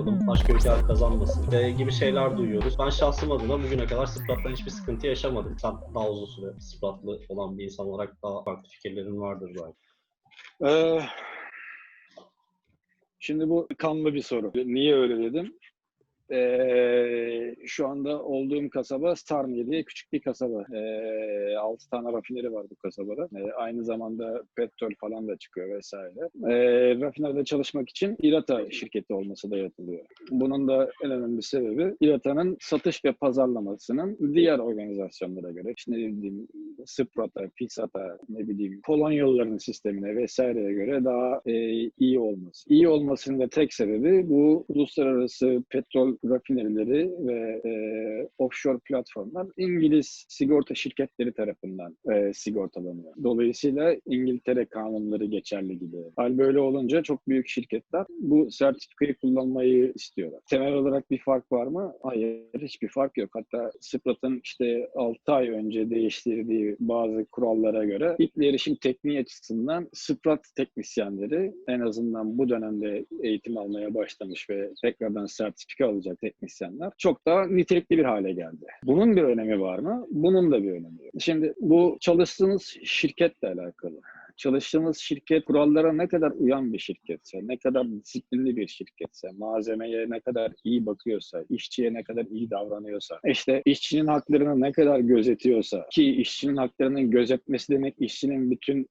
kazanalım, başka ülkeler kazanmasın gibi şeyler duyuyoruz. Ben şahsım adına bugüne kadar Sprat'tan hiçbir sıkıntı yaşamadım. Sen daha uzun süre Sprat'lı olan bir insan olarak daha farklı fikirlerin vardır belki. Ee, Şimdi bu kanlı bir soru. Niye öyle dedim? Şu anda olduğum kasaba Starmie diye küçük bir kasaba. 6 tane rafineri var bu kasabada. Aynı zamanda petrol falan da çıkıyor vesaire. Rafinerde çalışmak için İRATA şirketi olması da yapılıyor. Bunun da en önemli sebebi İRATA'nın satış ve pazarlamasının diğer organizasyonlara göre, işte ne bileyim Sprat'a, Pisat'a, ne bileyim Polonyalıların sistemine vesaireye göre daha iyi olması. İyi olmasının da tek sebebi bu uluslararası petrol rafinerileri ve offshore platformlar İngiliz sigorta şirketleri tarafından sigortalanıyor. Dolayısıyla İngiltere kanunları geçerli gibi. Hal böyle olunca çok büyük şirketler bu sertifikayı kullanmayı istiyorlar. Temel olarak bir fark var mı? Hayır, hiçbir fark yok. Hatta Sprat'ın işte 6 ay önce değiştirdiği bazı kurallara göre kitle erişim tekniği açısından Sprat teknisyenleri en azından bu dönemde eğitim almaya başlamış ve tekrardan sertifika alacak teknisyenler çok daha nitelikli bir hale geldi. Bunun bir önemi var mı? Bunun da bir önemi yok. Şimdi bu çalıştığınız şirketle alakalı. Çalıştığınız şirket kurallara ne kadar uyan bir şirketse, ne kadar disiplinli bir şirketse, malzemeye ne kadar iyi bakıyorsa, işçiye ne kadar iyi davranıyorsa, işte işçinin haklarını ne kadar gözetiyorsa, ki işçinin haklarının gözetmesi demek işçinin bütün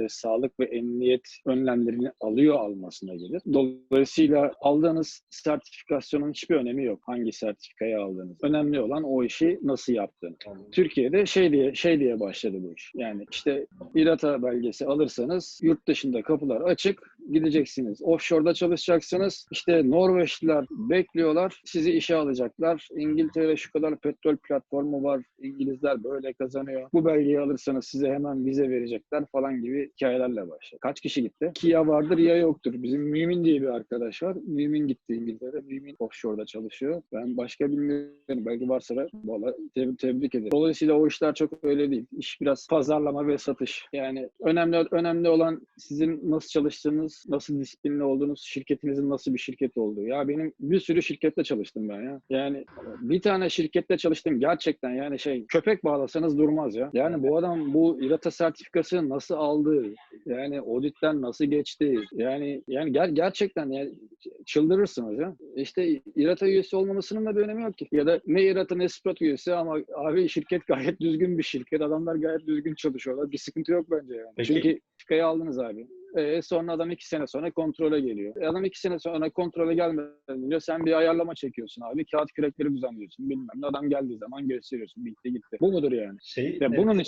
sağlık ve emniyet önlemlerini alıyor almasına gelir. Dolayısıyla aldığınız sertifikasyonun hiçbir önemi yok. Hangi sertifikayı aldığınız. Önemli olan o işi nasıl yaptığınız. Türkiye'de şey diye başladı bu iş. Yani işte İRATA belgesi alırsanız yurt dışında kapılar açık. Gideceksiniz. Offshore'da çalışacaksınız. İşte Norveçliler bekliyorlar. Sizi işe alacaklar. İngiltere şu kadar petrol platformu var. İngilizler böyle kazanıyor. Bu belgeyi alırsanız size hemen vize verecekler falan gibi hikayelerle başladı. Kaç kişi gitti? Ki ya vardır ya yoktur. Bizim Mümin diye bir arkadaş var. Mümin gitti İngiltere. Mümin offshore'da çalışıyor. Ben başka bilmiyorum. Belki varsa da valla tebrik ederim. Dolayısıyla o işler çok öyle değil. İş biraz pazarlama ve satış. Yani önemli olan sizin nasıl çalıştığınız, nasıl disiplinli olduğunuz, şirketinizin nasıl bir şirket olduğu. Ya benim bir sürü şirkette çalıştım ben ya. Yani bir tane şirkette çalıştım gerçekten, yani köpek bağlasanız durmaz ya. Yani bu adam bu İRATA sertifikası nasıl aldı? Yani auditten nasıl geçti? Yani gerçekten yani çıldırırsınız ya. İşte İRATA üyesi olmamasının da bir önemi yok ki. Ya da ne İRATA ne Sprat üyesi ama abi şirket gayet düzgün bir şirket. Adamlar gayet düzgün çalışıyorlar. Bir sıkıntı yok bence yani. Peki. Çünkü sertifikayı aldınız abi. Sonra adam 2 sene sonra kontrole geliyor. Adam 2 sene sonra kontrole gelmeden önce sen bir ayarlama çekiyorsun abi. Kağıt kürekleri düzenliyorsun. Bilmem ne. Adam geldiği zaman gösteriyorsun. Bitti gitti. Bu mudur yani? Ya bunun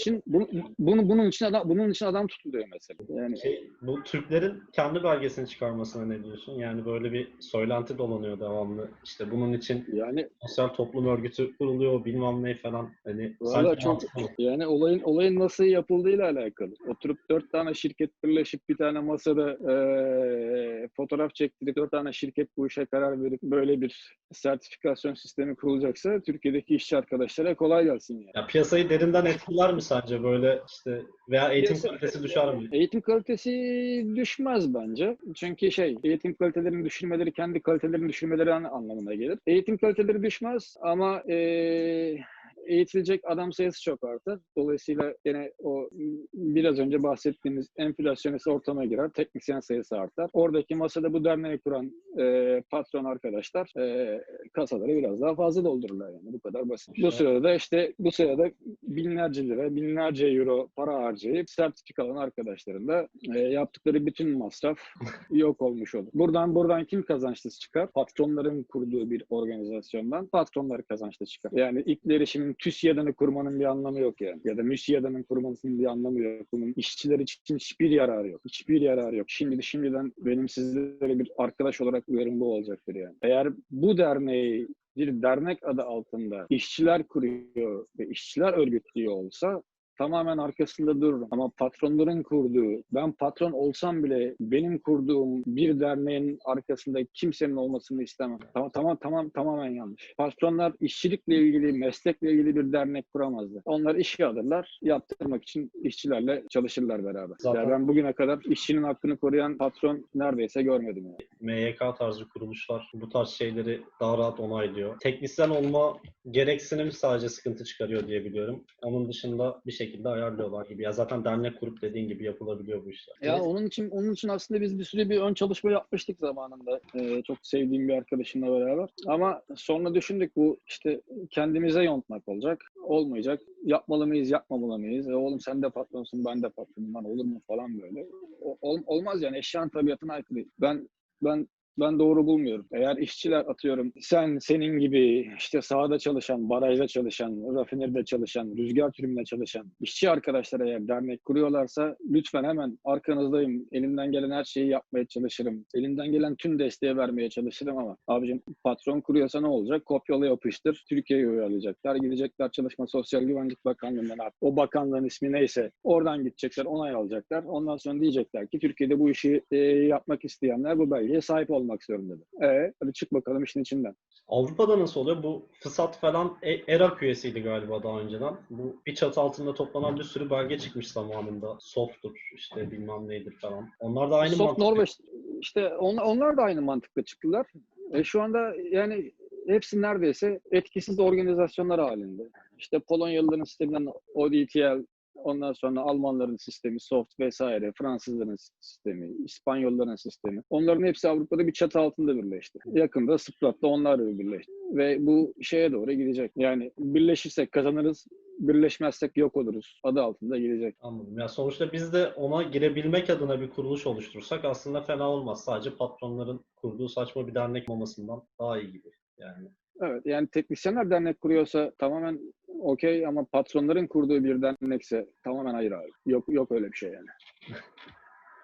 için adam tutuluyor mesela. Yani Bu Türklerin kendi belgesini çıkarmasına ne diyorsun? Yani böyle bir söylenti dolanıyor devamlı. İşte bunun için yani sosyal toplum örgütü kuruluyor, bilmem ne falan. Hani valla sence çok, mantıklı mı? yani olayın nasıl yapıldığıyla alakalı. Oturup 4 tane şirket birleşip bir tane masada fotoğraf çektirip 4 tane şirket bu işe karar verip böyle bir sertifikasyon sistemi kurulacaksa Türkiye'deki işçi arkadaşlara kolay gelsin yani. Ya piyasayı derinden etkiler mi sence böyle işte veya eğitim kalitesi düşer mi? Eğitim kalitesi düşmez bence. Çünkü eğitim kalitelerinin düşürmeleri kendi kalitelerini düşürmeleri anlamına gelir. Eğitim kaliteleri düşmez ama eğitilecek adam sayısı çok artar. Dolayısıyla yine o biraz önce bahsettiğimiz enflasyonist ortama girer. Teknisyen sayısı artar. Oradaki masada bu derneği kuran patron arkadaşlar kasaları biraz daha fazla doldururlar yani. Bu kadar basit. Bu sırada binlerce lira, binlerce euro para harcayıp sertifika alan arkadaşların da yaptıkları bütün masraf yok olmuş olur. Buradan kim kazançlı çıkar? Patronların kurduğu bir organizasyondan patronlar kazançlı çıkar. Yani ilk erişimin TÜSİAD'ını kurmanın bir anlamı yok yani. Ya da MÜSİAD'ının kurmasının bir anlamı yok. Bunun işçiler için hiçbir yararı yok. Hiçbir yararı yok. Şimdiden benim sizlere bir arkadaş olarak uyarım bu olacaktır yani. Eğer bu derneği bir dernek adı altında işçiler kuruyor ve işçiler örgütlüyor olsa tamamen arkasında dururum. Ama patronların kurduğu, ben patron olsam bile benim kurduğum bir derneğin arkasında kimsenin olmasını istemem. Tamamen yanlış. Patronlar işçilikle ilgili, meslekle ilgili bir dernek kuramazdı. Onlar işe alırlar, yaptırmak için işçilerle çalışırlar beraber. Zaten Yani ben bugüne kadar işçinin hakkını koruyan patron neredeyse görmedim yani. MYK tarzı kuruluşlar bu tarz şeyleri daha rahat onaylıyor. Teknisyen olma gereksinim sadece sıkıntı çıkarıyor diye biliyorum. Onun dışında bir şekilde ayarlıyorlar gibi. Ya zaten dernek kurup dediğin gibi yapılabiliyor bu işler. Ya Neyse. onun için aslında biz bir süre bir ön çalışma yapmıştık zamanında. Çok sevdiğim bir arkadaşımla beraber. Ama sonra düşündük bu işte kendimize yontmak olacak. Olmayacak. Yapmalı mıyız, yapmamalı mıyız? Oğlum sen de patronsun, ben de patronum. Lan olur mu falan böyle. Olmaz yani eşyanın tabiatına aykırı. Ben doğru bulmuyorum. Eğer işçiler atıyorum senin gibi işte sahada çalışan, barajda çalışan, rafineride çalışan, rüzgar türbininde çalışan işçi arkadaşlar eğer dernek kuruyorlarsa lütfen hemen arkanızdayım. Elimden gelen her şeyi yapmaya çalışırım. Elimden gelen tüm desteği vermeye çalışırım ama abicim patron kuruyorsa ne olacak? Kopyala yapıştır. Türkiye'ye uyarlayacaklar. Gidecekler Çalışma Sosyal Güvenlik Bakanlığı'ndan artık. O bakanlığın ismi neyse oradan gidecekler, onay alacaklar. Ondan sonra diyecekler ki Türkiye'de bu işi yapmak isteyenler bu belgeye sahip olmak zorundadır. Hadi çık bakalım işin içinden. Avrupa'da nasıl oluyor? Bu FSAT falan ERAK üyesiydi galiba daha önceden. Bu bir çatı altında toplanan bir sürü belge çıkmış zamanında. SOFT'tur işte bilmem neydir falan. Onlar da aynı Soft mantık. Norveç işte onlar da aynı mantıkla çıktılar. Şu anda yani hepsi neredeyse etkisiz organizasyonlar halinde. İşte Polonyalıların sisteminden ODTL, ondan sonra Almanların sistemi SOFT vesaire, Fransızların sistemi, İspanyolların sistemi. Onların hepsi Avrupa'da bir çatı altında birleşti. Yakında Sprat'la onlar da birleşti. Ve bu şeye doğru gidecek. Yani birleşirsek kazanırız, birleşmezsek yok oluruz. Adı altında gidecek. Anladım. Ya sonuçta biz de ona girebilmek adına bir kuruluş oluştursak aslında fena olmaz. Sadece patronların kurduğu saçma bir dernek olmasından daha iyi gibi. Yani Evet, yani teknisyenler dernek kuruyorsa tamamen okey ama patronların kurduğu bir dernekse tamamen hayır abi. Yok öyle bir şey yani.